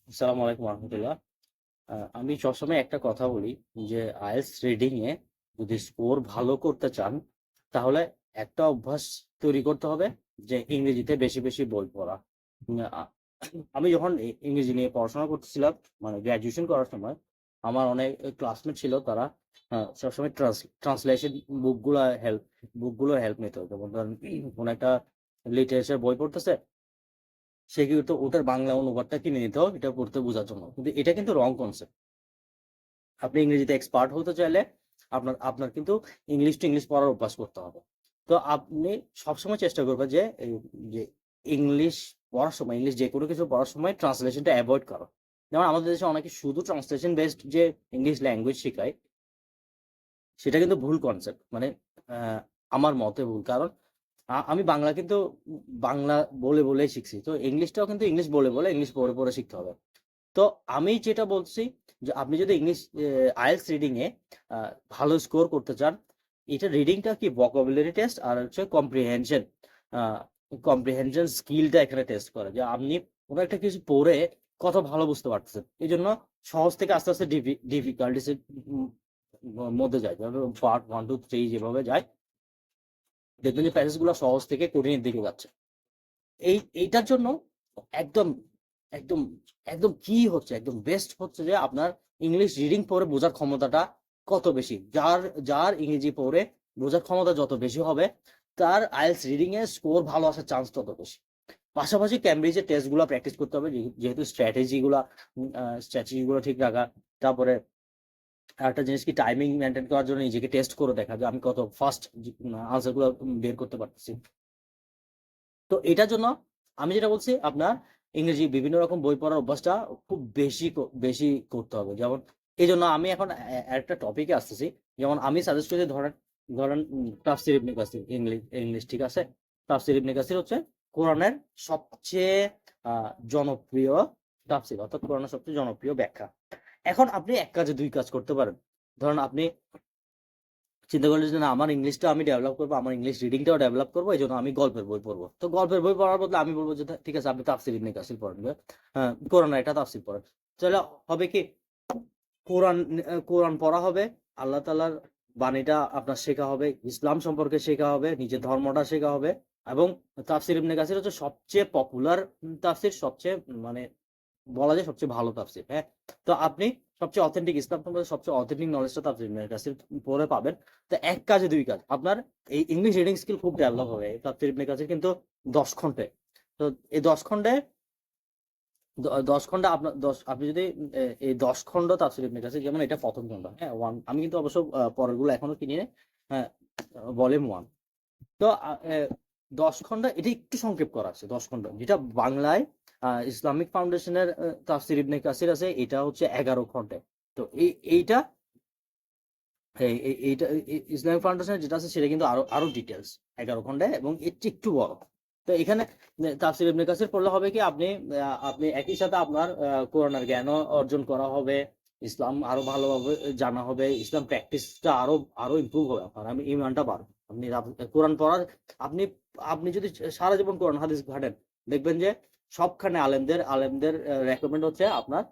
আসসালামু আলাইকুম রহমতুল্লাহ। আমি সবসময় একটা কথা বলি যে আইএলটিএস রিডিং এ যদি স্কোর ভালো করতে চান তাহলে একটা অভ্যাস তৈরি করতে হবে যে ইংরেজিতে বেশি বেশি বই পড়া। উম, আ- আমি যখন ইংরেজি নিয়ে পড়াশোনা করতেছিলাম, মানে গ্র্যাজুয়েশন করার সময় আমার অনেক ক্লাসমেট ছিল, তারা সবসময় ট্রান্সলেশন বুকগুলোর হেল্প নিত। যেমন ধরেন কোনো একটা লিটারেচার বই পড়তেছে, সে কিন্তু ওটার বাংলা অনুবাদটা কিনে নিত এটা পড়তে বোঝার জন্য, কিন্তু এটা কিন্তু রং কনসেপ্ট। আপনি ইংরেজিতে এক্সপার্ট হতে চাইলে আপনার আপনার কিন্তু ইংলিশ টু ইংলিশ পড়ার অভ্যাস করতে হবে। তো আপনি সবসময় চেষ্টা করবেন যে যে ইংলিশ পড়ার সময়, ইংলিশ যে কোনো কিছু পড়ার সময় ট্রান্সলেশনটা অ্যাভয়েড করো। যেমন আমাদের দেশে অনেকে শুধু ট্রান্সলেশন বেসড যে ইংলিশ ল্যাঙ্গুয়েজ শেখায়, সেটা কিন্তু ভুল কনসেপ্ট। মানে আমার মতে ভুল। কারণ আমি বাংলা কিন্তু বাংলা বলে বলেই শিখছি, তো ইংলিশটাও কিন্তু ইংলিশ বলে বলে ইংলিশ পড়ে পড়ে শিখতে হবে। তো আমি যেটা বলছি যে আপনি যদি ইংলিশ আইএলটিএস রিডিং এ ভালো স্কোর করতে চান, এটা রিডিংটা কি ভোকাবুলারি টেস্ট আর হচ্ছে কম্প্রিহেনশন। কম্প্রিহেনশন স্কিলটা এখানে টেস্ট করে যে আপনি কোনো একটা কিছু পড়ে কত ভালো বুঝতে পারতেছেন। এই জন্য সহজ থেকে আস্তে আস্তে ডিফিকাল্টিস এর মধ্যে যায়, যেমন পার্ট 1 2 3 যেভাবে যায়, দেখবেন যে প্যাসেজ গুলো সহজ থেকে কঠিনের দিকে যাচ্ছে। এইটার জন্য একদম একদম একদম কি হচ্ছে, একদম বেস্ট হচ্ছে যে আপনার ইংলিশ রিডিং পড়ে বোঝার ক্ষমতাটা কত বেশি। যার যার ইংরেজি পড়ে বোঝার ক্ষমতা যত বেশি হবে, তার আইএলটিএস রিডিং এর স্কোর ভালো আসার চান্স তত বেশি। পাশাপাশি ক্যামব্রিজের টেস্ট গুলো প্র্যাকটিস করতে হবে, যেহেতু স্ট্র্যাটেজি গুলো ঠিক রাখা। তারপরে একটা জিনিস কি, টাইমিং মেনটেন করার জন্য নিজেকে টেস্ট করে দেখা যে আমি কত ফাস্ট আনসার গুলো বের করতে পারতেছি। তো এটার জন্য আমি যেটা বলছি, আপনার ইংরেজি বিভিন্ন রকম বই পড়ার অভ্যাসটা খুব বেশি করতে হবে। যেমন এই জন্য আমি এখন একটা টপিকে আসতেছি। যেমন আমি সাজেস্ট করি, ধরেন ধরেন তাফসির ইবনে কাসির, ইংলিশ ইংলিশ ঠিক আছে। তাফসির ইবনে কাসির হচ্ছে কোরআনের সবচেয়ে জনপ্রিয় তাফসির, অর্থাৎ কোরআনের সবচেয়ে জনপ্রিয় ব্যাখ্যা। এখন আপনি এক কাজে দুই কাজ করতে পারেন। ধরেন আপনি চিন্তা করলে যে না, আমার ইংলিশটা আমি ডেভেলপ করবো, আমার ইংলিশ রিডিংটাও ডেভেলপ করবো, এই জন্য আমি গল্পের বই পড়বো। তো গল্পের বই পড়ার বদলে আমি বলবো যে ঠিক আছে, আপনি তাফসির ইবনে কাসির পড়েন, হ্যাঁ কোরআন এটা তাফসির পড়েন। তাহলে হবে কি, কোরআন কোরআন পড়া হবে, আল্লাহ তাআলার বাণীটা আপনার শেখা হবে, ইসলাম সম্পর্কে শেখা হবে, নিজের ধর্মটা শেখা হবে। এবং তাফসির ইবনে কাসির হচ্ছে সবচেয়ে পপুলার তাফসির, সবচেয়ে মানে বলা যায় সবচেয়ে ভালো তাফসীর। হ্যাঁ, তো আপনি সবচেয়ে অথেন্টিক, ইসলাম সম্পর্কে সবচেয়ে অথেন্টিক নলেজটা তাফসীর ইবনে কাসির পড়ে পাবেন। তো এক কাজে দুই কাজ, আপনার এই ইংলিশ রিডিং স্কিল খুব ডেভেলপ হবে। এই তাফসীর ইবনে কাসির কিন্তু 10 খণ্ডে। তো এই 10 খণ্ডে 10 খণ্ডে আপনার আপনি যদি এই 10 খণ্ড তাফসীর ইবনে কাসির, যেমন এটা প্রথম খণ্ড, হ্যাঁ ওয়ান, আমি কিন্তু অবশ্য পরেরগুলো এখনো কিনি নাই। হ্যাঁ, ভলিউম 1। তো 10 খণ্ড এটা একটু সংক্ষেপ করা আছে। 10 খণ্ড যেটা বাংলায় ইসলামিক ফাউন্ডেশনের তাফসির ইবনে কাসির আছে, এটা হচ্ছে 11 খণ্ডে। তো এইটা এইটা ইসলামিক ফাউন্ডেশনের যেটা আছে সেটা কিন্তু আরো আরো ডিটেলস, 11 খণ্ডে, এবং এর চেয়ে একটু বড়। তো এখানে তাফসির ইবনে কাসির পড়লে হবে কি, আপনি একই সাথে আপনার কোরআনের জ্ঞান অর্জন করা হবে, ইসলাম আরো ভালোভাবে জানা হবে, ইসলাম প্র্যাকটিসটা আরো আরো ইমপ্রুভ হবে, আপনার আমি ইমানটা বাড়বে। আপনি কোরআন পড়ার, আপনি আপনি যদি সারা জীবন কোরআন হাদিস ঘাটেন, দেখবেন যে সবখানে আলেমদের আলেমদের রেকমেন্ড হচ্ছে আপনার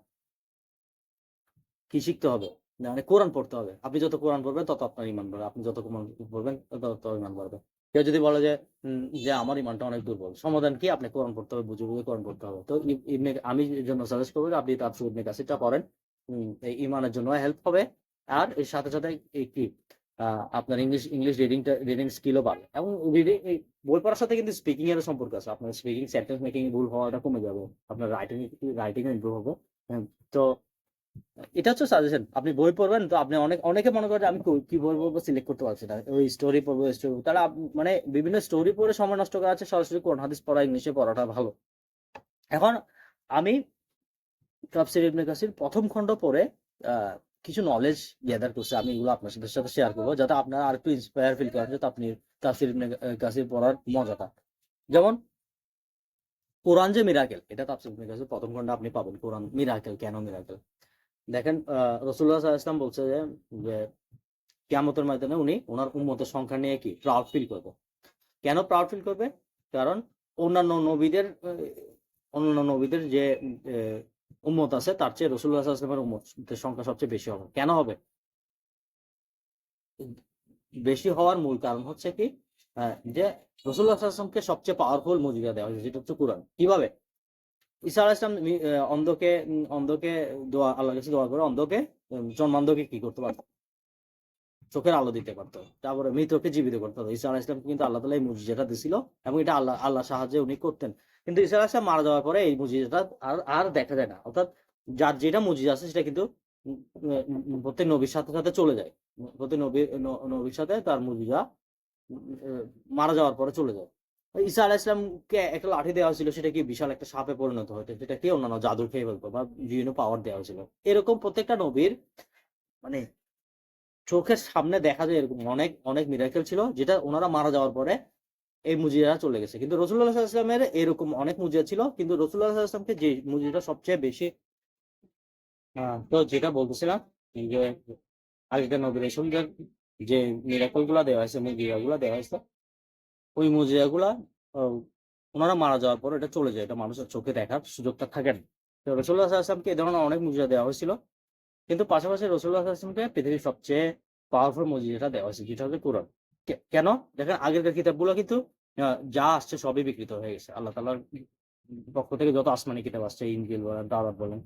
কি শিখতে হবে, মানে কোরআন পড়তে হবে। আপনি যত কোরআন পড়বেন তত আপনার ইমান বাড়বে, আপনি যত কোরআন পড়বেন তত ইমান বাড়বে। কেউ যদি বলে যে যে আমার ইমানটা অনেক দুর্বল, সমাধান কি, আপনি কোরআন পড়তে হবে, বুঝে বুঝে কোরআন পড়তে হবে। তো ইবনে আমি এর জন্য সাজেস্ট করবো যে আপনি তাফসীর ইবনে কাসিরটা পড়েন। এই ইমানের জন্য হেল্প হবে। আর এর সাথে সাথে এই কি আপনার ইংলিশ ইংলিশ রিডিং স্কিলও বাড়বে। এবং রিডিং এই বই পড়ার সাথে কিন্তু স্পিকিং এর সম্পর্ক আছে। আপনার স্পিকিং, সেন্টেন্স মেকিং ভুল হওয়াটা কমে যাবে, আপনার রাইটিং রাইটিং ইমপ্রুভ হবে। তো এটা হচ্ছে সাজেশন। আপনি বই পড়বেন, তো আপনি অনেকে মনে করে যে আমি কি বই পড়বো সিলেক্ট করতে পারছি না, ওই স্টোরি পড়বো স্টোরি, তাহলে মানে বিভিন্ন স্টোরি পড়ে সময় নষ্ট করা আছে, সরাসরি কোরআন হাদিস পড়া, ইংলিশে পড়াটা ভালো। এখন আমি তাফসীর ইবনে কাসির প্রথম খণ্ড পড়ে আহ, কিছু নলেজ গ্যাদার করছি, আমি এগুলো আপনার সাথে শেয়ার করবো, যাতে আপনারা আর একটু ইন্সপায়ার ফিল করেন, যাতে আপনি তাফসীর ইবনে কাসির পড়ার মজাটা। যেমন কোরআন যে মিরাকেল, এটা তাফসীর ইবনে কাসির প্রথম খণ্ডে আপনি পাবেন, কোরআন মিরাকেল, কেন মিরাকেল। দেখেন রাসূলুল্লাহ সাল্লাল্লাহু আলাইহি ওয়াসাল্লাম বলছে যে কিয়ামতের ময়দানে উনি ওনার উম্মতের সংখ্যা নিয়ে কি প্রাউড ফিল করবে। কেন প্রাউড ফিল করবে? কারণ অন্যান্য নবীদের অন্যান্য নবীদের যে উম্মত আছে তার চেয়ে রাসূলুল্লাহ সাল্লাল্লাহু আলাইহি ওয়াসাল্লামের উম্মতের সংখ্যা সবচেয়ে বেশি হবে। কেন হবে? বেশি হওয়ার মূল কারণ হচ্ছে কি, যে রাসূলুল্লাহ সাল্লাল্লাহু আলাইহি ওয়াসাল্লামকে সবচেয়ে পাওয়ারফুল মুজিজা দেওয়া হয়েছে, যেটা হচ্ছে কোরআন। কিভাবে? ঈসা আলাইহিস সালাম অন্ধকে আল্লাহর কাছে দোয়া করে অন্ধকে জন্মান্ধকে কি করতে পারত? চোখের আলো দিতে পারতো। তারপরে মৃতকে জীবিত করতে পারতো। ঈসা আলাইহিস সালামকে কিন্তু আল্লাহ তাআলা এই মুজিজাটা দিছিল এবং এটা আল্লাহর সাহায্যে উনি করতেন। কিন্তু ঈসা আলাইহিস সালাম মারা যাওয়ার পরে এই মুজিজাটা আর দেখা যায় না। অর্থাৎ যার যেটা মুজিজা আছে সেটা কিন্তু প্রত্যেক নবীর সাথে সাথে চলে যায়। প্রত্যেক নবীর সাথে তার মুজিজা মারা যাওয়ার পরে চলে যায়। ঈসা আলাইহিস সালামকে একটা লাঠি দেওয়া হয়েছিল, সেটা কি বিশাল একটা সাপে পরিণত হতো, যেটা কি অন্যান্য জাদু খেয়ে ফেলতো বা বিভিন্ন পাওয়ার দেওয়া হয়েছিল। এরকম প্রত্যেকটা নবীর মানে চোখের সামনে দেখা যায় এরকম অনেক অনেক মিরাকেল ছিল, যেটা ওনারা মারা যাওয়ার পরে এই মুজিজাটা চলে গেছে। কিন্তু রাসূলুল্লাহ সাল্লাল্লাহু আলাইহি ওয়াসাল্লামের এরকম অনেক মুজিজা ছিল, কিন্তু রাসূলুল্লাহ সাল্লাল্লাহু আলাইহি ওয়াসাল্লামকে যে মুজিজাটা সবচেয়ে বেশি, তো যেটা বলতেছিলাম যে আগেকার নবী রাসূলদের যে মিরাকল গুলা দেওয়া হয়েছে, মুজিজা গুলা দেওয়া হয়েছে, ওই মুজিজা গুলা ওনারা মারা যাওয়ার পর এটা চলে যায়, এটা মানুষের চোখে দেখার সুযোগটা থাকে না। তো রাসূলুল্লাহ সাল্লাল্লাহু আলাইহি ওয়াসাল্লামকে এই ধরনের অনেক মুজিজা দেওয়া হয়েছিল, কিন্তু পাশাপাশি রাসূলুল্লাহ সাল্লাল্লাহু আলাইহি ওয়াসাল্লামকে পৃথিবীর সবচেয়ে পাওয়ারফুল মুজিজাটা দেওয়া হয়েছে, যেটা হচ্ছে কোরআন। কেন? দেখেন আগেরকার কিতাবগুলো কিন্তু যা আসছে সবই বিকৃত হয়ে গেছে। আল্লাহ তাআলার পক্ষ থেকে যত আসমানি কিতাব আসছে, ইনজিল বলেন, তাওরাত বলেন,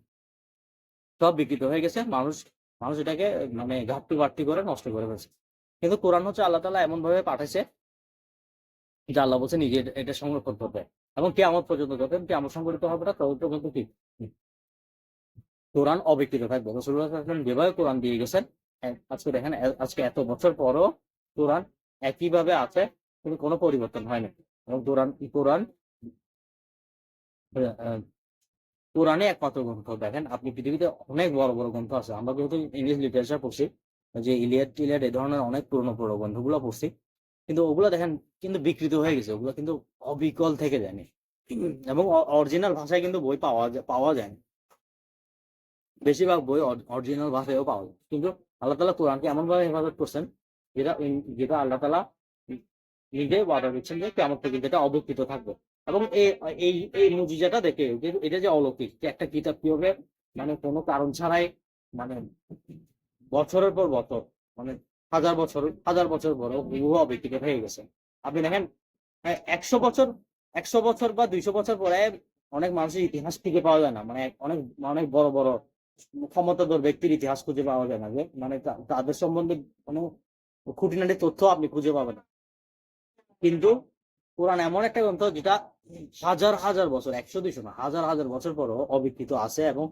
সব বিকৃত হয়ে গেছে। মানুষ মানুষ এটাকে মানে ঘাটতি করে নষ্ট করে ফেলছে। কিন্তু কোরআন হচ্ছে আল্লাহ তাআলা এমনভাবে পাঠাইছে যে আল্লাহ বলছে নিজে এটা সংরক্ষণ করবে এবং কিয়ামত পর্যন্ত, যতদিন কিয়ামত সংঘটিত হবে না ততদিন পর্যন্ত কি কোরআন অবিকৃত থাকবে। রাসূলুল্লাহ সাল্লাল্লাহু আলাইহি ওয়াসাল্লাম যেভাবে কোরআন দিয়ে গেছেন, আজকে দেখেন আজকে এত বছর পরও কোরআন একইভাবে আছে, কিন্তু কোনো পরিবর্তন হয়নি। এবং কোরআন কোরআনই একমাত্র গ্রন্থ। দেখেন আপনি পৃথিবীতে অনেক বড় বড় গ্রন্থ আছে। আমরা যেহেতু ইংলিশ লিটারেচার পড়ছি, যে ইলিয়াড এই ধরনের অনেক পুরনো গ্রন্থগুলো পড়ছি, কিন্তু ওগুলো দেখেন কিন্তু বিকৃত হয়ে গেছে। ওগুলো কিন্তু অবিকল থেকে যায়নি এবং অরিজিনাল ভাষায় কিন্তু বই পাওয়া যায় না। বেশিরভাগ বই অরিজিনাল ভাষায়ও পাওয়া যায়, কিন্তু আল্লাহ তাআলা কোরআনকে এমনভাবে হেফাজত করছেন যেটা যেটা আল্লাহ তাআলা নিজে ওয়াদা দিচ্ছেন যে কিয়ামত পর্যন্ত এটা অবিকৃত থাকবে। এবং এই মুজিজাটা দেখে এটা যে অলৌকিক, যে একটা কিতাব কিভাবে মানে কোনো কারণ ছাড়াই মানে বছরের পর বছর মানে হাজার বছর পরে হুবহু অবিকৃত হয়ে গেছে। আপনি দেখেন ১০০ বছর ১০০ বছর বা ২০০ বছর পরে অনেক মানুষের ইতিহাস খুঁজে পাওয়া যায় না। মানে অনেক অনেক বড় বড় ক্ষমতাধর ব্যক্তির ইতিহাস খুঁজে পাওয়া যায় না, যে মানে তাদের সম্বন্ধে কোনো খুঁটিনাটি তথ্য আপনি খুঁজে পাবেন না। কিন্তু কোরআন এমন একটা গ্রন্থ যেটা হাজার বছর, ১০০-২০০ না, হাজার বছর পরও অবিকৃত আছে। এবং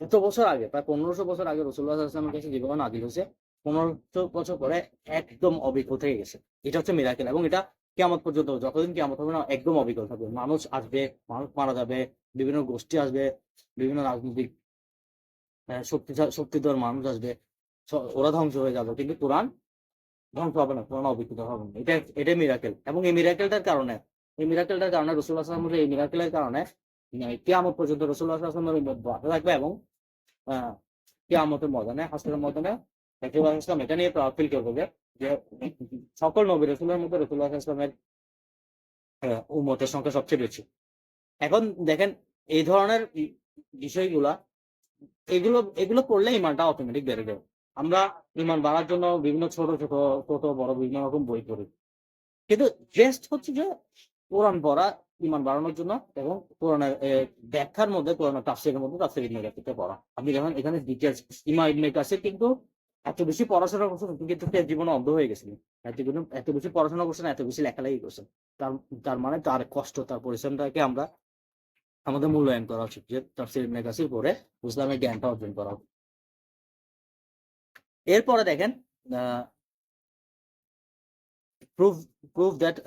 এত বছর আগে, প্রায় ১৫০০ বছর আগে রাসূলুল্লাহ সাল্লাল্লাহু আলাইহি ওয়াসাল্লামের কাছে যেভাবে নাযিল হয়েছে, ১৫০০ বছর পরে একদম অবিকল থেকে গেছে। এটা হচ্ছে মিরাকেল এবং এটা কিয়ামত পর্যন্ত, যতদিন কিয়ামত হবে না, একদম অবিকল থাকবে। মানুষ আসবে, মানুষ মারা যাবে, বিভিন্ন গোষ্ঠী আসবে, বিভিন্ন রাজনৈতিক শক্তিধর মানুষ আসবে, ওরা ধ্বংস হয়ে যাবে, কিন্তু কোরআন ধ্বংস হবে না, কোরআন অবিকৃত হবে না। এটাই মিরাকেল। এবং এই মিরাকেলটার কারণে রাসূলুল্লাহ সাল্লাল্লাহু আলাইহি ওয়াসাল্লামের এই মিরাকেলের কারণে কিয়ামত পর্যন্ত রাসূলুল্লাহ সাল্লাল্লাহু আলাইহি ওয়াসাল্লামের উম্মত বাঁচতে থাকবে। এবং কিয়ামতের ময়দানে, হাসরের ময়দানে রাসূলুল্লাহ সাল্লাল্লাহু আলাইহি ওয়াসাল্লাম এটা নিয়ে প্রাউড ফিল করবে যে সকল নবী রাসূলের মধ্যে রাসূলুল্লাহ সাল্লাল্লাহু আলাইহি ওয়াসাল্লামের উম্মতের সংখ্যা সবচেয়ে বেশি। এখন দেখেন এই ধরনের বিষয়গুলা, এগুলো এগুলো পড়লে ইমানটা অটোমেটিক বেড়ে যাবে। আমরা ইমান বাড়ার জন্য বিভিন্ন ছোট বড় বিভিন্ন রকম বই পড়ি। কিন্তু বেস্ট হচ্ছে যে কোরআন পড়া ইমান বাড়ানোর জন্য, এবং কোরআনের ব্যাখ্যার মধ্যে, কোরআনের তাফসীরের মধ্যে তাফসীর ইবনে কাসিরটা পড়া। আপনি দেখেন এখানে ডিটেইলস, ইমাম ইবনে কাসির কিন্তু এত বেশি পড়াশোনা করছেন, কিন্তু সে জীবনে অন্ধ হয়ে গেছিলেন। এত বেশি পড়াশোনা করছেন, এত বেশি লেখালেখি করছেন। তার তার মানে তার কষ্ট, তার পরিশ্রমটাকে আমরা আমাদের মূল্যায়ন করা উচিত, যে তাফসীর ইবনে কাসির পড়ে ইসলামের জ্ঞানটা অর্জন করা। এরপরে দেখেন a prove prove that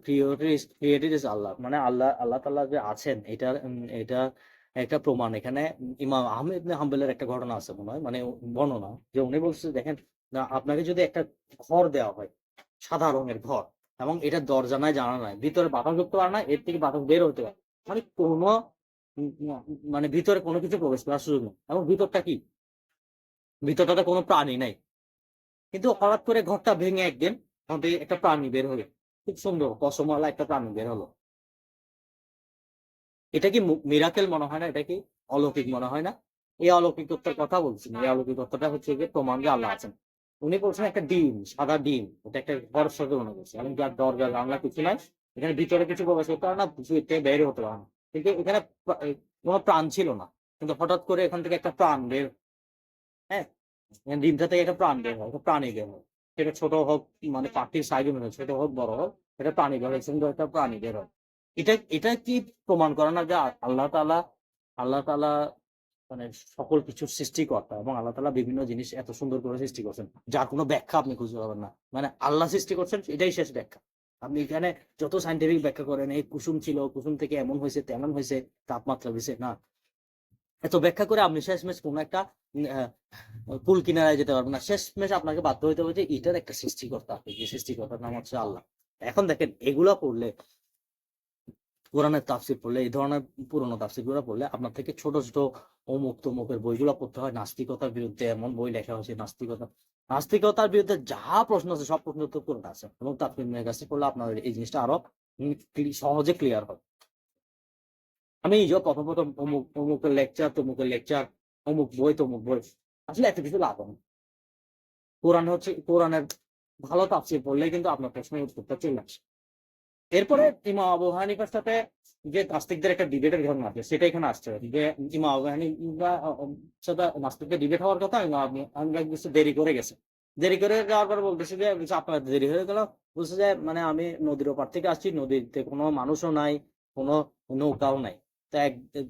created is Allah. মানে আল্লাহ তাআলা যে আছেন, এটা একটা প্রমাণ। এখানে ইমাম আহমদ ইবনে হাম্বলের একটা ঘটনা আছে মনে হয়, মানে বর্ণনা, যে উনি বলছে দেখেন, আপনাকে যদি একটা ঘর দেওয়া হয়, সাদা রঙের ঘর, এবং এটার দরজা নাই, জানালা নাই, ভিতরে বাতাস ঢুকতে পারে না, এর থেকে বাতাস বের হতে পারে, মানে কোনো মানে ভিতরে কোনো কিছু প্রবেশ করার সুযোগ নেই। এবং ভিতরটাতে কোনো প্রাণী নাই। কিন্তু হঠাৎ করে ঘরটা ভেঙে একদিন ওখান থেকে একটা প্রাণী বের হলো। খুব সুন্দর কসমওয়ালা একটা প্রাণী বের হলো। এটা কি মিরাকেল মনে হয় না? এটা কি অলৌকিক মনে হয় না? এই অলৌকিকতার কথা বলছি না। এই অলৌকিকতাটা হচ্ছে গিয়ে প্রমাণ যে আল্লাহ আছেন। উনি বলছেন একটা ডিম, সাদা ডিম। এটা একটা ঘরের সাথে মনে করছে। এবং যার দরজা জানলা কিছু নাই। এখানে ভিতরে কিছু প্রবেশ করতে পারে না, কিছু থেকে বের হতে পারে না। কিন্তু এখানে কোন প্রাণ ছিল না। কিন্তু হঠাৎ করে এখান থেকে একটা প্রাণ বের, হ্যাঁ? ডিমটা থেকে একটা প্রাণ বের হয়, একটা প্রাণী বের হয়। সেটা ছোট হোক, মানে পাখির সাইজে মনে হয়, ছোট হোক, বড় হোক, এটা প্রাণী বের হয়, সুন্দর একটা প্রাণী বের হয়। এটা কি প্রমাণ করে না যে আল্লাহ তাআলা মানে সকল কিছুর সৃষ্টিকর্তা, এবং আল্লাহ তাআলা বিভিন্ন জিনিস এত সুন্দর করে সৃষ্টি করছেন, যার কোনো ব্যাখ্যা আপনি খুঁজে পাবেন না। মানে আল্লাহ সৃষ্টি করছেন, এটাই শেষ ব্যাখ্যা। আপনি এখানে যত সায়েন্টিফিক ব্যাখ্যা করেন, এই কুসুম ছিল, কুসুম থেকে এমন হয়েছে, তেমন হয়েছে, তাপমাত্রা দিছে, না। এত ব্যাখ্যা করে আপনি শেষমেশ কোন একটা কুল কিনারায় যেতে পারবেন না। শেষমেশ আপনাকে বাধ্য হইতে হবে যে এটার একটা সৃষ্টিকর্তা আছে, যে সৃষ্টিকর্তার নাম হচ্ছে আল্লাহ। এখন দেখেন, এগুলা পড়লে, কোরআনের তাফসীর পড়লে, এই ধরনের পুরনো তাফসীরগুলো পড়লে আপনার থেকে ছোট ছোট অমুক তমুকের বইগুলো পড়তে হয়। নাস্তিকতার বিরুদ্ধে এমন বই লেখা হয়েছে, নাস্তিকতার বিরুদ্ধে যা প্রশ্ন আছে সব প্রশ্ন উত্তর কোরআনে আছে। এবং তাফসীর ইবনে কাসির পড়লে আপনার এই জিনিসটা আরো সহজে ক্লিয়ার হয়। আমি নিজেও প্রথম প্রথম অমুকের লেকচার, তমুকের লেকচার, অমুক বই তমুক বই, আসলে এত কিছু লাভ হয় না। কোরআনের ভালো তাফসীর পড়লে কিন্তু আপনার প্রশ্নের উত্তরটা চলে আসে। এরপরে ইমাম আবু হানিফার সাথে যে নাস্তিকদের একটা ডিবেটের ঘটনা আছে, সেটা এখানে আসছে। যে ইমাম আবু হানিফা সাথে নাস্তিকদের ডিবেট হওয়ার কথা, ইমাম আবু হানিফা কিছু দেরি করে গেছে। দেরি করে যাওয়ার পরে বলতেছে যে, আপনার দেরি হয়ে গেল। বলছে যে, মানে আমি নদীর ওপার থেকে আসছি, নদীতে কোনো মানুষও নাই, কোনো নৌকাও নাই। তা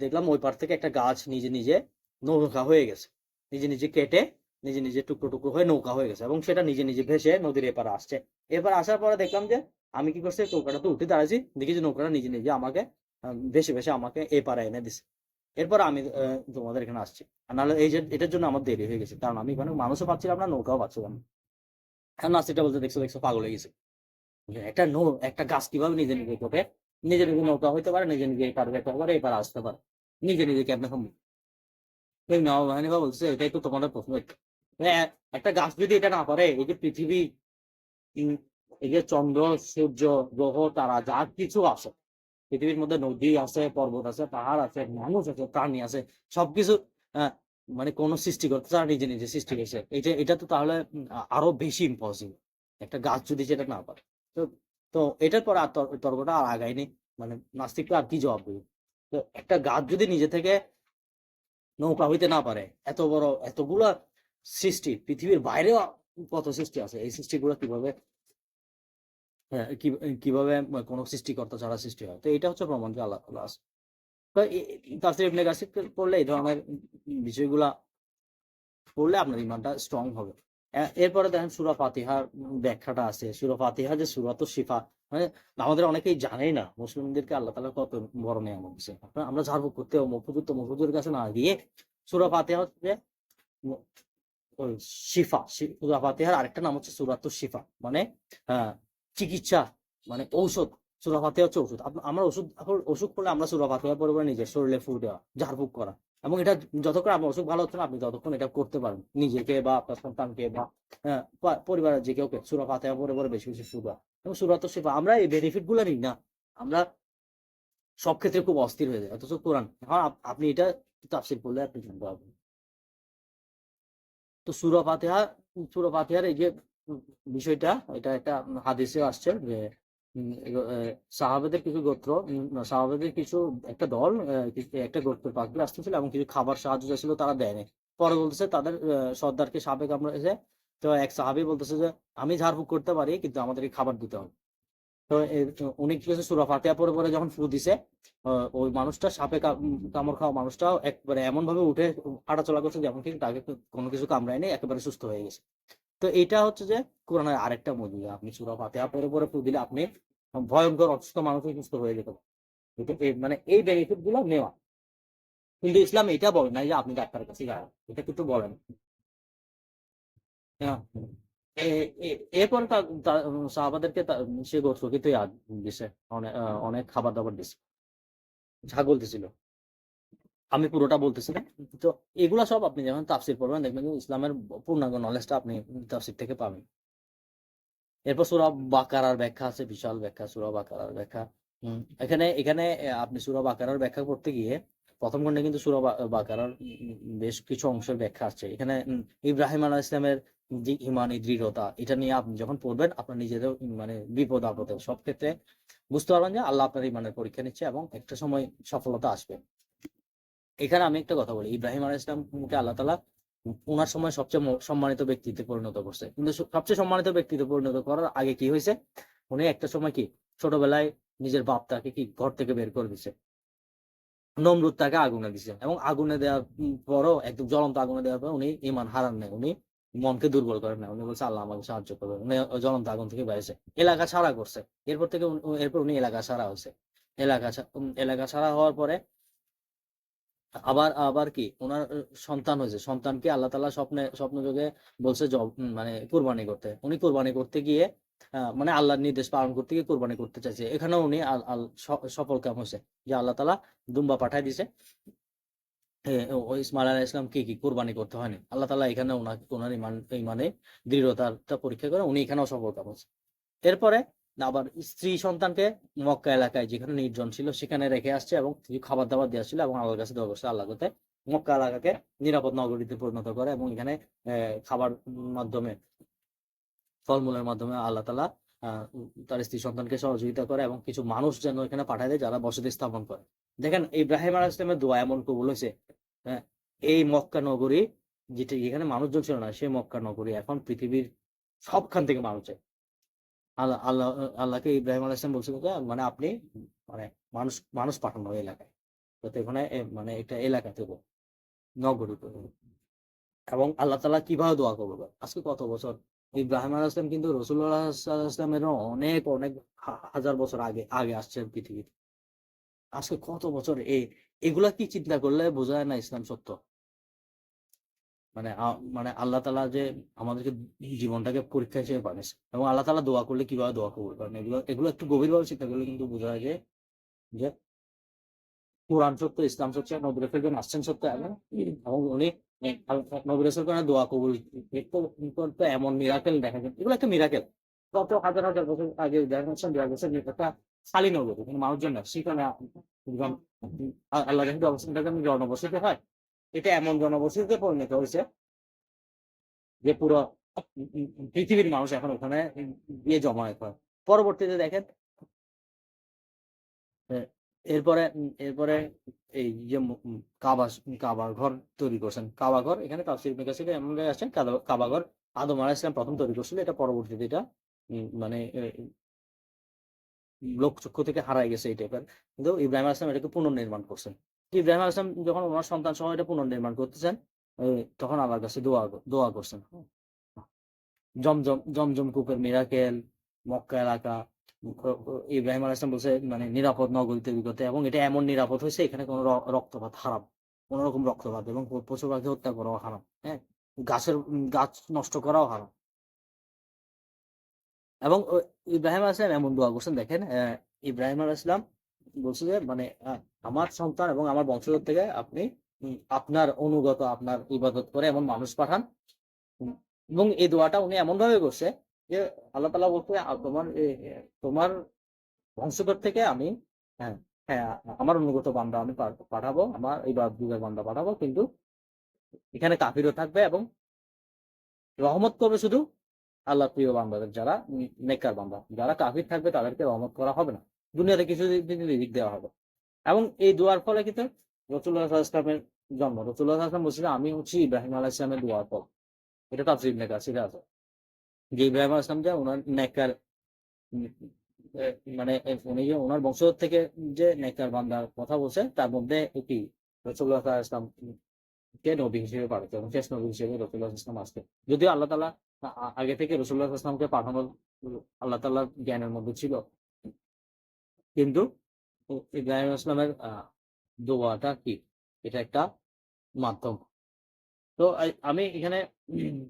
দেখলাম ওই পার থেকে একটা গাছ নিজে নিজে নৌকা হয়ে গেছে, নিজে নিজে কেটে নিজে নিজে টুকরো টুকরো হয়ে নৌকা হয়ে গেছে, এবং সেটা নিজে নিজে ভেসে নদীর এপারে আসছে। এবার আসার পরে দেখলাম যে, আমি কি করছি, নৌকাটাতে উঠে দাঁড়াইছি, দেখি যে নৌকাটা নিজে নিজে আমাকে ভেসে ভেসে আমাকে এ পারে এনে দিছে। এরপর আমি তোমাদের এখানে আসছি। আর নাহলে এই যে এটার জন্য আমার দেরি হয়ে গেছে, কারণ আমি এখানে মানুষও পাচ্ছিলাম না, নৌকাও পাচ্ছিলাম না। এখন নাস্তিকটা বলতে, দেখছো দেখছো, পাগল হয়ে গেছে। একটা গাছ কিভাবে নিজে নিজে কোটে, নিজে নিজে নৌকা হইতে পারে, নিজে নিজে এই পারে যেতে পারে, এই পারে আসতে পারে, নিজে নিজে কেমনে সম্ভব? এই নৌবাহিনী বা বলছে, এটাই তো তোমাদের প্রশ্ন। একটা গাছ যদি এটা না পারে, এই যে পৃথিবী, উম, এই যে চন্দ্র, সূর্য, গ্রহ, তারা, যা কিছু আছে পৃথিবীর মধ্যে, নদী আছে, পর্বত আছে, পাহাড় আছে, মানুষ আছে, প্রাণী আছে, সবকিছু আহ, মানে কোন সৃষ্টিকর্তা তারা নিজে নিজে সৃষ্টি করছে। এটা তো তাহলে আরো বেশি ইম্পসিবল, একটা গাছ যদি যেটা না পারে। তো তো এটার পরে আর তর্কটা আর আগায়নি। মানে নাস্তিকরা আর কি জবাব দেবে? তো একটা গাছ যদি নিজে থেকে নৌকা হইতে না পারে, এত বড় এতগুলা সৃষ্টি, পৃথিবীর বাইরেও কত সৃষ্টি আছে, এই সৃষ্টিগুলো কিভাবে, হ্যাঁ, কিভাবে কোনো সৃষ্টিকর্তা ছাড়া সৃষ্টি হয়? তো এটা হচ্ছে প্রমাণ যে আল্লাহ তাআলা আছে। তো তাফসীর ইবনে কাসির পড়লে এই ধরনের বিষয়গুলা পড়লে আপনার ইমানটা স্ট্রং হবে। এরপরে দেখেন সূরা ফাতিহার ব্যাখ্যাটা আছে। সূরা ফাতিহা যে সূরাতুশ শিফা, মানে আমাদের অনেকেই জানেই না, মুসলিমদেরকে আল্লাহ তাআলা কত বড় নেয়ামত দিয়েছেন। আমরা ঝাড়ফুঁক করতে মুফুজের কাছে না গিয়ে সূরা ফাতিহা হচ্ছে ওই শিফা। সূরা ফাতিহার আরেকটা নাম হচ্ছে সূরাতুশ শিফা, মানে চিকিৎসা, মানে ঔষধ। সূরা ফাতিহা হচ্ছে ওষুধ। আমরা অসুখ করলে আমরা সূরা ফাতিহা পড়ে পড়ে নিজের শরীরে ফু দেওয়া, ঝাড়ফুঁক করা। এবং এটা যতক্ষণ আপনার অসুখ ভালো হচ্ছে না, আপনি ততক্ষণ এটা করতে পারেন নিজেকে বা আপনার সন্তানকে বা পরিবারের যে কেউকে সূরা ফাতিহা পড়ে পড়ে বেশি বেশি ফু দেওয়া। এবং সূরাতুশ শিফা, আমরা এই বেনিফিট গুলো নিই না। আমরা সব ক্ষেত্রে খুব অস্থির হয়ে যায়, অথচ কোরআন, এখন আপনি এটা তাফসীর পড়লে আপনি জানতে পারবেন। তো সূরা ফাতিহার এই যে উম বিষয়টা, এটা একটা হাদিসে আসছে যে সাহাবাদের কিছু গোত্র, সাহাবাদের কিছু একটা দল একটা গোত্রের পাশ দিয়ে আসতেছিল, এবং কিছু খাবার সাহায্য চাইছিল, তারা দেয়নি। পরে বলতেছে তাদের সর্দারকে সাপে কামড়েছে। তো এক সাহাবী বলতেছে যে, আমি ঝাড়ফুঁক করতে পারি, কিন্তু আমাদেরকে খাবার দিতে হবে। তো উনি কি করছে, সূরা ফাতিহা পড়ে পড়ে যখন ফু দিছে, ওই মানুষটা, সাপে কামড় খাওয়া মানুষটাও একবারে এমন ভাবে উঠে হাঁটাচলা করছে যেমন কি তাকে কোনো কিছু কামড়ায়নি, একেবারে সুস্থ হয়ে গেছে। তো এইটা হচ্ছে যে কোরআনের আরেকটা মজিজা। আপনি সূরা ফাতিহা পড়ে পড়ে ফু দিলে আপনি ভয়ঙ্কর অসুস্থ মানুষও সুস্থ হয়ে যেতে পারে। মানে এই বেনিফিট গুলো নেওয়া। কিন্তু ইসলাম এটা বলে না যে আপনি ডাক্তারের কাছে যান, এটা কিন্তু বলেন। হ্যাঁ। এরপর সাহাবাদেরকে সে গোত্র কিন্তু দিছে, অনেক খাবার দাবার দিছে, ছাগল দিছিল। আমি পুরোটা বলতেছি না। তো এগুলা সব আপনি যখন তাফসীর পড়বেন, দেখবেন যে ইসলামের পূর্ণাঙ্গ নলেজটা আপনি তাফসীর থেকে পাবেন। এরপর সূরা বাকারার ব্যাখ্যা আছে, বিশাল ব্যাখ্যা, সূরা বাকারার ব্যাখ্যা। এখানে এখানে আপনি সূরা বাকারার ব্যাখ্যা করতে গিয়ে প্রথম খণ্ডে কিন্তু সূরা বাকারার বেশ কিছু অংশের ব্যাখ্যা আছে। এখানে ইব্রাহিম আলাইহিস সালামের যে ঈমানি দৃঢ়তা, এটা নিয়ে আপনি যখন পড়বেন আপনার নিজেরও মানে বিপদ-আপদে সব ক্ষেত্রে বুঝতে পারবেন যে আল্লাহ আপনার ঈমানের পরীক্ষা নিচ্ছে এবং একটা সময় সফলতা আসবে। এখানে আমি একটা কথা বলি, ইব্রাহিম আলাইহিস সালামকে আল্লাহ তাআলা উনার সময় সবচেয়ে সম্মানিত ব্যক্তিত্বে পরিণত করছে। কিন্তু সবচেয়ে সম্মানিত ব্যক্তিত্বে পরিণত করার আগে কি হইছে? উনি একটা সময় কি ছোটবেলায় নিজের বাপ-টাকে কি ঘর থেকে বের করে দিছে। নমরুদ তাকে আগুনে দিছে এবং আগুনে দেওয়ার পরও একদম জ্বলন্ত আগুনে দেওয়ার পর উনি ঈমান হারান নাই। উনি মনকে দুর্বল করেন নাই। উনি বলছে, "আল্লাহ আমাকে সাহায্য করবে।" উনি ওই জ্বলন্ত আগুন থেকে বাইরেছে। এলাকা ছাড়া করছে। এরপর থেকে এরপর উনি এলাকা ছাড়া হইছে। এলাকা ছাড়া হওয়ার পরে আবার আবার কি উনার সন্তান হয়েছে। সন্তানকে আল্লাহ তাআলা স্বপ্নযোগে বলছে মানে কুরবানি করতে। উনি কুরবানি করতে গিয়ে মানে আল্লাহর নির্দেশ পালন করতে গিয়ে কুরবানি করতে চাইছে। এখানেও উনি আল আল স সফলকাম হইছে। যে আল্লাহ তাআলা দুম্বা পাঠায় দিছে। ও ইসমাঈল আলাইহিস সালামকে কি কুরবানি করতে হয়নি। আল্লাহ তাআলা এখানে উনার ঈমানে দৃঢ়তাটা পরীক্ষা করে উনি এখানেও সফলকাম হয়েছে। এরপরে আবার স্ত্রী সন্তানকে মক্কা এলাকায় যেখানে নির্জন ছিল সেখানে রেখে আসছে এবং কিছু খাবার-দাবার দেয়া ছিল এবং আল্লাহর কাছে দোয়া করছে। আল্লাহ যাতে মক্কা এলাকাকে নিরাপদ নগরীতে পরিণত করে এবং এখানে খাবার মাধ্যমে, ফলমূলের মাধ্যমে আল্লাহ তাআলা আ তার স্ত্রী সন্তানকে সহযোগিতা করে এবং কিছু মানুষ যেন এখানে পাঠায় দেয় যারা বসতি স্থাপন করে। দেখেন ইব্রাহিম আলাইহিস সালামের দোয়া এমন কবুল হইছে। হ্যাঁ? এই মক্কা নগরী যেখানে মানুষজন ছিল না, সেই মক্কা নগরী এখন পৃথিবীর সবখান থেকে মানুষ যায়। আল্লাহকে ইব্রাহিম আলাইহিস সালাম বলছিল যে মানে আপনি মানে মানুষ পাঠানো ওই এলাকায়। যাতে ওখানে মানে একটা এলাকা তৈরি হোক, নগরী তৈরি হোক। এবং আল্লাহ তাআলা কিভাবে দোয়া কবুল করে? আজকে কত বছর? ইব্রাহিম আলাইহিস সালাম কিন্তু রাসূলুল্লাহ সাল্লাল্লাহু আলাইহি ওয়াসাল্লামেরও অনেক হাজার বছর আগে আসছেন পৃথিবীতে। আজকে কত বছর এগুলা কি চিন্তা করলে বোঝা যায় না ইসলাম সত্য। মানে মানে আল্লাহ তাআলা যে আমাদেরকে জীবনটাকে পরীক্ষা হিসেবে বানিয়েছে এবং আল্লাহ তাআলা দোয়া করলে কিভাবে দোয়া কবুল করেন এগুলো একটু গভীরভাবে চিন্তা করলে কিন্তু বোঝা যায় যে কোরআন সত্য, ইসলাম সত্য, নবী রাসূলগণ আসছেন সত্য এবং উনি নবী রাসূলগণের দোয়া কবুল করতে এমন মিরাকেল দেখা যায়। এগুলো একটা মিরাকেল। কত হাজার বছর আগে দেখা যাচ্ছে ২০০০ বছর একটা খালি নগরী, কোনো মানুষজন না। সেখানে আল্লাহর রহমতে অবস্থানটাকে জনবসতি হয়। এটা এমন জনবসতিতে পরিণত হয়েছে যে পুরো পৃথিবীর মানুষ এখন ওখানে গিয়ে জমায়েত হয়। পরবর্তীতে দেখেন এ এরপরে এই যে কাবা ঘর তৈরি করছেন। কাবা ঘর এখানে তাফসীর ইবনে কাসির এমন জায়গায় আসছেন কাবা ঘর আদম আলাইহিস সালাম ১ম তৈরি করছিল। এটা পরবর্তীতে এটা মানে লোকচক্ষু থেকে হারায় গেছে এই টাইপের। কিন্তু ইব্রাহিম আলাইহিস সালাম এটাকে পুনর্নির্মাণ করছেন। ইব্রাহিম আলাইহিস সালাম যখন উনার সন্তান সহ এটা পুনর্নির্মাণ করতেছেন, তখন আল্লাহর কাছে দোয়া করছেন। জমজম কূপের মিরাকেল, মক্কা এলাকা, ও ও ইব্রাহিম আলাইহিস সালাম বলছে মানে নিরাপদ নগরী তৈরি করতে এবং এটা এমন নিরাপদ হইছে এখানে কোন রক্তপাত হারাম। কোন রকম রক্তপাত এবং পশু পাখি হত্যা করাও হারাম। হ্যাঁ? গাছ নষ্ট করাও হারাম। এবং ইব্রাহিম আলাইহিস সালাম এমন দোয়া করছেন দেখেন, ইব্রাহিম আলাইহিস সালাম বলছে যে মানে আমার সন্তান এবং আমার বংশধর থেকে আপনি আপনার অনুগত, আপনার ইবাদত করে এমন মানুষ পাঠান। হুম, এবং এই দোয়াটা উনি এমনভাবে করছে যে আল্লাহ তাআলা বলছে, তোমার বংশধর থেকে আমি হ্যাঁ, হ্যাঁ, আমার অনুগত বান্দা আমি পাঠাবো, আমার ইবাদতগুজার বান্দা পাঠাবো। কিন্তু এখানে কাফিরও থাকবে এবং রহমত করবে শুধু আল্লাহর প্রিয় বান্দাদের যারা নেককার বান্দা। যারা কাফির থাকবে তাদেরকে রহমত করা হবে না। দুনিয়াতে কিছু রিজিক দেওয়া হবে। এবং এই দোয়ার ফলে কিন্তু রাসূলুল্লাহ সাল্লাল্লাহু আলাইহি ওয়াসাল্লামের জন্ম। রাসূলুল্লাহ সাল্লাল্লাহু আলাইহি ওয়াসাল্লাম বলছিলেন, আমি হচ্ছি ইব্রাহিম আলাইহিস সালামের দোয়ার ফল। এটা তাফসীর ইবনে কাসিরে আছে। যে ইব্রাহিম আলাইহিস সালাম যে উনার নেককার উম এ মানে উনি যে উনার বংশধর থেকে যে নেককার বান্দার কথা বলছে তার মধ্যে এটি রাসূলুল্লাহ সাল্লাল্লাহু আলাইহি ওয়াসাল্লাম কে নবী হিসেবে পাঠাতো এবং শেষ নবী হিসেবে রাসূলুল্লাহ সাল্লাল্লাহু আলাইহি ওয়াসাল্লাম আসতেন। যদিও আল্লাহ তাআলা আগে থেকে রাসূলুল্লাহ সাল্লাল্লাহু আলাইহি ওয়াসাল্লামকে পাঠানোর আল্লাহ তাআলার জ্ঞানের মধ্যে ছিল। কিন্তু ইব্রাহিম আলাইহিস সালামের দোয়াটা কি? এটা একটা মাধ্যম। তো আমি এখানে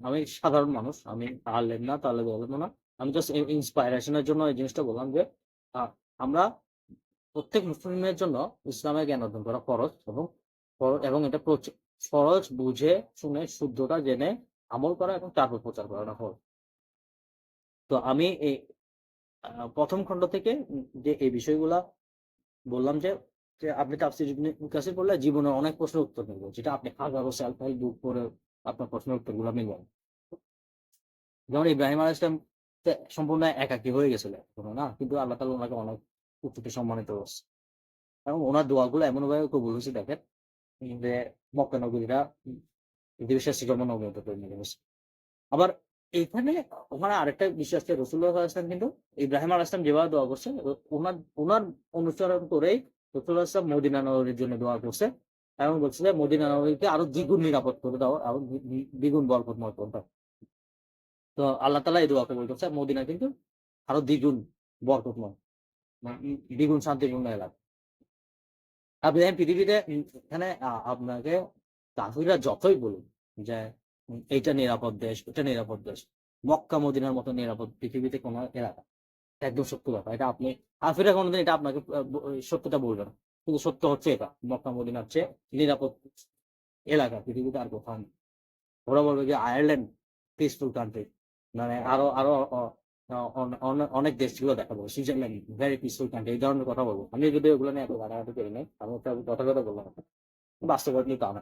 আমি সাধারণ মানুষ। আমি আলেম না, তালেবে ইলমও না। আমি জাস্ট ইন্সপায়ারেশন এর জন্য এই জিনিসটা বললাম যে আ আমরা প্রত্যেক মুসলিমের জন্য ইসলামের জ্ঞান অর্জন করা ফরজ এবং এটা ফরজ বুঝে শুনে শুদ্ধতা জেনে আমল করা এবং তারপর প্রচার করাটা ফরজ। তো আমি এই ১ম খণ্ড থেকে যে এই বিষয়গুলা বললাম যে যে আপনি তাফসীর ইবনে কাসির পড়লে জীবনে অনেক প্রশ্নের উত্তর মিলবে, যেটা আপনি হাজারো সেলফ হেল্প বুক পড়ে আপনার প্রশ্নের উত্তরগুলো মিলবে না। যেমন ইব্রাহিম আলাইহিস সালাম সম্পূর্ণ একাকী হয়ে গেছিল না, কিন্তু আল্লাহ তাআলা ওনাকে অনেক উচ্চতে সম্মানিত করছে এবং ওনার দোয়াগুলো এমনভাবে কবুল হয়েছে দেখেন যে মক্কা নগরীরা পৃথিবীর শ্রেষ্ঠতম নগরীতে পরিণত হয়েছে। আবার এইখানে ওখানে আরেকটা বিষয় আছে, রাসূলুল্লাহ সাল্লাল্লাহু আলাইহি ওয়াসাল্লাম কিন্তু ইব্রাহিম আলাইহিস সালাম যেভাবে দোয়া করছে ওনার ওনার অনুসরণ করেই রাসূলুল্লাহ সাল্লাল্লাহু আলাইহি ওয়াসাল্লাম মদিনা নগরীর জন্য দোয়া করছে এবং বলছে যে মদিনা নগরীকে আরো দ্বিগুণ নিরাপদ করে দাও এবং দ্বিগুণ বরকতময় করে দাও। তো আল্লাহ তাআলা এই দোয়া কবুল করছে। মদিনা কিন্তু আরো দ্বিগুণ বরকতময়, দ্বিগুণ শান্তিপূর্ণ এলাকা। আপনি দেখেন পৃথিবীতে এখানে আপনাকে কাফিররা যতই বলুক যে এইটা নিরাপদ দেশ, ওটা নিরাপদ দেশ। মক্কা মদিনার মতো নিরাপদ পৃথিবীতে কোনো এলাকা। এটা একদম সত্য কথা। এটা আপনি কাফিররা কোনদিন এটা আপনাকে সত্যটা বলবে না। কিন্তু সত্য হচ্ছে এটা। মক্কা মদিনার চেয়ে নিরাপদ এলাকা পৃথিবীতে আর কোথাও নেই। ওরা বলবে যে আয়ারল্যান্ড পিসফুল কান্ট্রি। মানে আরো আরো অনেক দেশগুলো দেখাবো। সুইজারল্যান্ড ভেরি পিসফুল কান্ট্রি, এই ধরনের কথা বলবো। আমি যদি ওগুলো নিয়ে এত ঘাটাঘাটি করি নাই, আমি তো কথা কথা বললাম না। বাস্তবতা কিন্তু তা না।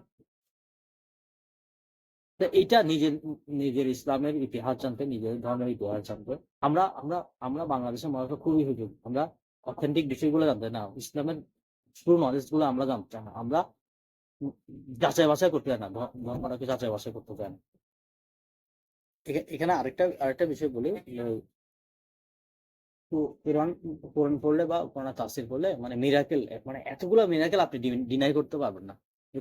তো এইটা নিজের নিজের ইসলামের ইতিহাস জানতে, নিজের ধর্মের ইতিহাস জানতে আমরা আমরা আমরা বাংলাদেশের মানুষ খুবই হুজুগ। আমরা অথেন্টিক বিষয়গুলো জানতে না, ইসলামের ট্রু নলেজ গুলো আমরা জানতে চাই না। আমরা যাচাই বাছাই করতে চাই না, ধর্মটাকে যাচাই বাছাই করতে চাই না। এখানে আরেকটা আরেকটা বিষয় বলি, কোরআন কোরআন পড়লে বা কোরআন তাফসীর পড়লে মানে মিরাকেল, মানে এতগুলো মিরাকেল আপনি ডিনাই করতে পারবেন না। যে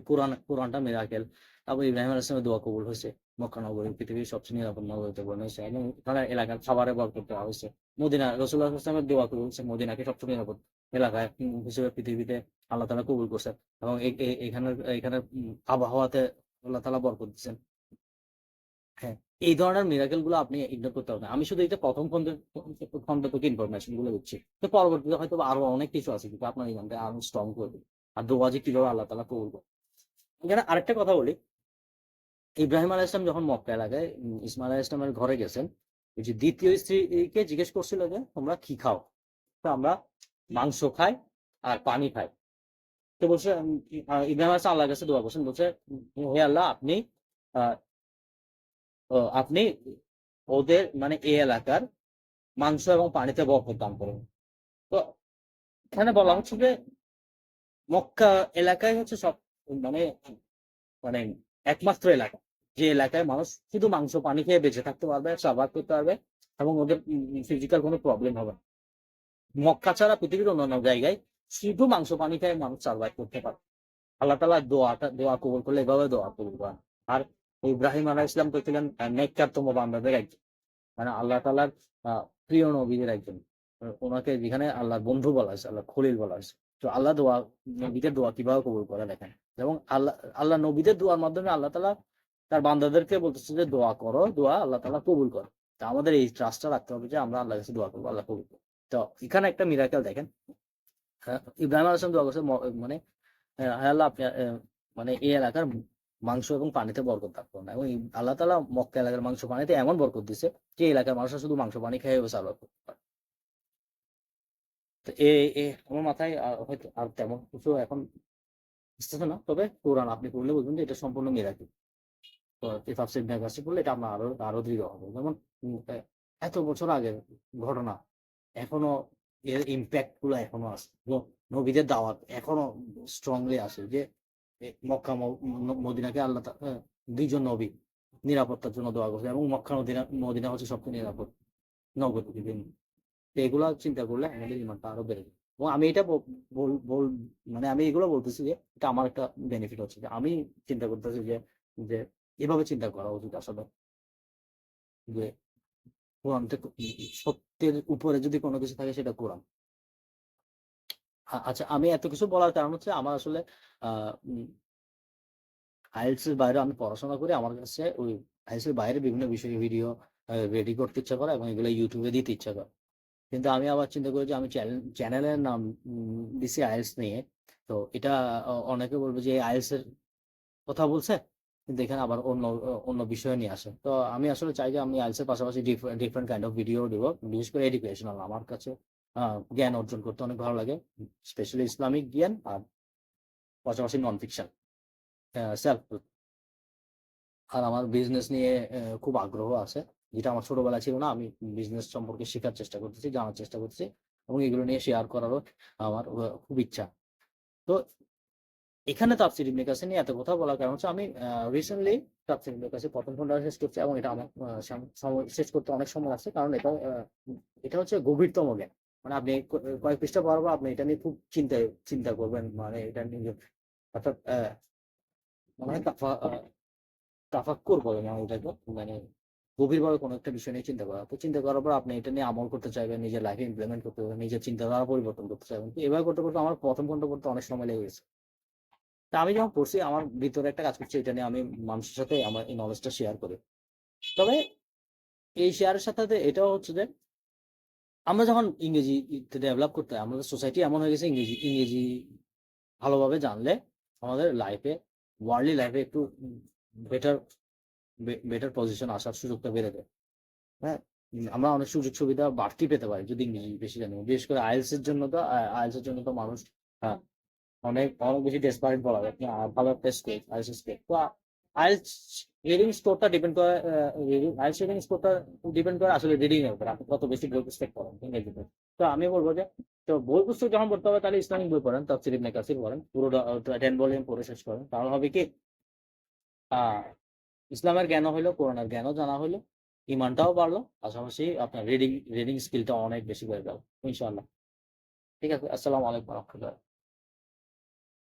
কোরআনটা মিরাকেল। তারপর ইব্রাহিম আলাইহিস সালামের দোয়া কবুল হয়েছে। মক্কা নগরী পৃথিবীর সবচেয়ে নিরাপদ নগরীতে পরিণত হয়েছে এবং ওখানে এলাকার খাবারে বরকত দেওয়া হয়েছে। মদিনা রাসূলুল্লাহ সাল্লাল্লাহু আলাইহি ওয়াসাল্লামের দোয়া কবুল হয়েছে, মদিনাকে সবচেয়ে নিরাপদ এলাকায় হিসেবে পৃথিবীতে আল্লাহ তাআলা কবুল করছেন এবং এখানের এখানের আবহাওয়াতে আল্লাহ তাআলা বরকত দিচ্ছেন। হ্যাঁ, এই ধরনের মিরাকেল গুলো আপনি ইগনোর করতে পারবেন না। আমি শুধু এটা প্রথম খন্ড থেকে ইনফরমেশন গুলো দিচ্ছি। তো পরবর্তীতে হয়তো আরো অনেক কিছু আছে কিন্তু আপনার ইমানটা আরো স্ট্রং করবে। আর দোয়া যে কিভাবে আল্লাহ তাআলা কবুল করে। এখানে আরেকটা কথা বলি, ইব্রাহিম আলাইহিস সালাম যখন মক্কা এলাকায় ইসমাঈল আলাইহিস সালামের ঘরে গেছেন, ওই যে দ্বিতীয় স্ত্রীকে জিজ্ঞেস করছিল যে তোমরা কি খাও? তো আমরা মাংস খাই আর পানি খাই। তো বলছে ইব্রাহিম আলাইহিস সালাম আল্লাহর কাছে দোয়া করছেন, বলছে হে আল্লাহ আপনি আহ আপনি ওদের মানে এই এলাকার মাংস এবং পানিতে বরকত দান করুন। তো এখানে বলা হচ্ছে যে মক্কা এলাকায় হচ্ছে সব মানে মানে একমাত্র এলাকা যে এলাকায় মানুষ শুধু মাংস পানি খেয়ে বেঁচে থাকতে পারবে, সার্ভাইভ করতে পারবে এবং ওদের ফিজিক্যাল কোনো প্রবলেম হবে না। মক্কা ছাড়া পৃথিবীর অন্যান্য জায়গায় শুধু মাংস পানি খেয়ে মানুষ সার্ভাইভ করতে পারে। আল্লাহ তাআলা দোয়া কবুল করলে এভাবে দোয়া কবুল করেন। আর ইব্রাহিম আলাইহিস সালাম তো ছিলেন নেককারতম বান্দাদের একজন। মানে আল্লাহ তাআলার প্রিয় নবীদের একজন। ওনাকে যেখানে আল্লাহর বন্ধু বলা হয়েছে, আল্লাহর খলিল বলা হয়েছে। তো আল্লাহ নবীদের দোয়া কিভাবে কবুল করে দেখেন। এবং আল্লাহ নবীদের দোয়ার মাধ্যমে আল্লাহ তাআলা তার বান্দাদেরকে বলতেছে যে দোয়া করো, দোয়া আল্লাহ তাআলা কবুল করে। তো আমাদের এই ট্রাস্টটা রাখতে হবে যে আমরা আল্লাহর কাছে দোয়া করবো, আল্লাহ কবুল করবে। তো এখানে একটা মিরাকেল দেখেন। ইব্রাহিম আলাইহিস সালাম দোয়া করছে মানে হে আল্লাহ আপনি মানে এই এলাকার মাংস এবং পানিতে বরকত দান করুন। এবং আল্লাহ তাআলা মক্কা এলাকার মাংস পানিতে এমন বরকত দিছে যে এলাকার মানুষরা শুধু মাংস পানি খেয়ে সার্ভাইভ করতে পারে। তো আমার মাথায় হয়তো আর তেমন কিছু এখন আসতেছে না। তবে কোরআন আপনি পড়লে বুঝবেন যে এটা সম্পূর্ণ মিরাকেল। তো এই তাফসীর ইবনে কাসির পড়লে এটা আপনার আরো আরো দৃঢ় হবে। যেমন এত বছর আগের ঘটনা এখনো এর ইমপ্যাক্ট গুলো এখনো আছে। নবীদের দাওয়াত এখনো স্ট্রংলি আছে যে মক্কা মদিনাকে আল্লাহ ২ জন নবী নিরাপত্তার জন্য দোয়া করছে এবং মক্কা মদিনা হচ্ছে সবচেয়ে নিরাপদ নগর পৃথিবীর। তো এগুলা চিন্তা করলে আমাদের ইমানটা আরো বেড়ে যাবে। এবং আমি এটা মানে আমি এগুলো বলতেছি যে এটা আমার একটা বেনিফিট হচ্ছে যে আমি চিন্তা করতেছি যে যে এভাবে চিন্তা করা উচিত আসলে, যে কোরআন থেকে সত্যের উপরে যদি কোনো কিছু থাকে সেটা কোরআন। আচ্ছা, আমি এত কিছু বলার কারণ হচ্ছে আমার আসলে আহ আইএলটিএস এর বাইরে আমি পড়াশোনা করি। আমার কাছে ওই আইএলটিএস এর বাইরে বিভিন্ন বিষয়ে ভিডিও রেডি করতে ইচ্ছা করে এবং এগুলো ইউটিউবে দিতে ইচ্ছা করে। কিন্তু আমি আবার চিন্তা করি যে আমি চ্যানেলের নাম দিছি আইএলটিএস নিয়ে। তো এটা অনেকে বলবে যে আইএলটিএস এর কথা বলছে, কিন্তু এখানে আবার অন্য অন্য বিষয় নিয়ে আসে। তো আমি আসলে চাই যে আমি আইএলটিএস এর পাশাপাশি ডিফারেন্ট কাইন্ড অফ ভিডিও দিব, বিশেষ করে এডুকেশনাল। আমার কাছে জ্ঞান অর্জন করতে অনেক ভালো লাগে। স্পেশালি ইসলামিক জ্ঞান আর পাশাপাশি নন ফিকশন, সেলফ হেল্প। আর আমার বিজনেস নিয়ে খুব আগ্রহ আছে। যেটা আমার ছোটবেলায় ছিল না। আমি বিজনেস সম্পর্কে শেখার চেষ্টা করতেছি, জানার চেষ্টা করতেছি এবং এগুলো নিয়ে শেয়ার করারও আমার খুব ইচ্ছা। তো এখানে তাফসীর ইবনে কাসির নিয়ে এত কথা বলার কারণ হচ্ছে আমি রিসেন্টলি তাফসীর ইবনে কাসির ১ম খন্ড শেষ করছি এবং এটা আমার সময় শেষ করতে অনেক সময় লাগছে। কারণ এটা হচ্ছে গভীরতম জ্ঞান। মানে আপনি কয়েক পৃষ্ঠা পড়ার পর আপনি এটা নিয়ে খুব চিন্তা করবেন। মানে এটা নিয়ে অর্থাৎ মনে হয় তাফাক্কুর বলে না ওইটাকে, মানে গভীরভাবে কোনো একটা বিষয় নিয়ে চিন্তা করা। তো চিন্তা করার পর আপনি এটা নিয়ে আমল করতে চাইবেন, নিজের লাইফে ইমপ্লিমেন্ট করতে চাইবেন, নিজের চিন্তাধারা পরিবর্তন করতে চাইবেন। তো এভাবে করতে, করতে আমার ১ম খন্ড পড়তে অনেক সময় লেগে গেছে। তা আমি যখন পড়ছি আমার ভিতরে একটা কাজ করছে, এটা নিয়ে আমি মানুষের সাথে আমার এই নলেজটা শেয়ার করি। তবে এই শেয়ারের সাথে, সাথে এটাও হচ্ছে যে আমরা যখন ইংরেজিতে ডেভেলপ করতে হয়, আমাদের সোসাইটি এমন হয়ে গেছে ইংরেজি ভালোভাবে জানলে আমাদের লাইফে, ওয়ার্ল্ডলি লাইফে একটু বেটার বেটার পজিশন আসার সুযোগটা বেড়ে যায়। হ্যাঁ? আমরা অনেক সুযোগ সুবিধা বাড়তি পেতে পারি যদি ইংরেজি বেশি জানি। বিশেষ করে IELTS এর জন্য তো মানুষ আ অনেক বেশি ডেসপারেট বলা যায়। আপনি ভালো একটা স্কোর, IELTS স্কোর। তো IELTS রিডিং স্কোরটা ডিপেন্ড করে IELTS রিডিং স্কোরটা ডিপেন্ড করে আসলে রিডিং এর উপর। আপনি কত বেশি বই পুস্তক পড়েন ইংরেজিতে। তো আমি বলব যে বই পুস্তক যখন পড়তে হবে তাহলে ইসলামিক বই পড়েন, তাফসীর ইবনে কাসির পড়েন। পুরোটা 10 ভলিউম পড়ে শেষ করেন। তাহলে হবে কি আ ইসলামের জ্ঞানও হইলো, কোরআনের জ্ঞানও জানা হইলো, ঈমানটাও বাড়লো। পাশাপাশি আপনার রিডিং স্কিলটা অনেক বেশি বেড়ে গেল। ইনশাআল্লাহ। ঠিক আছে? আসসালামু আলাইকুম ওয়া রাহমাতুল্লাহ।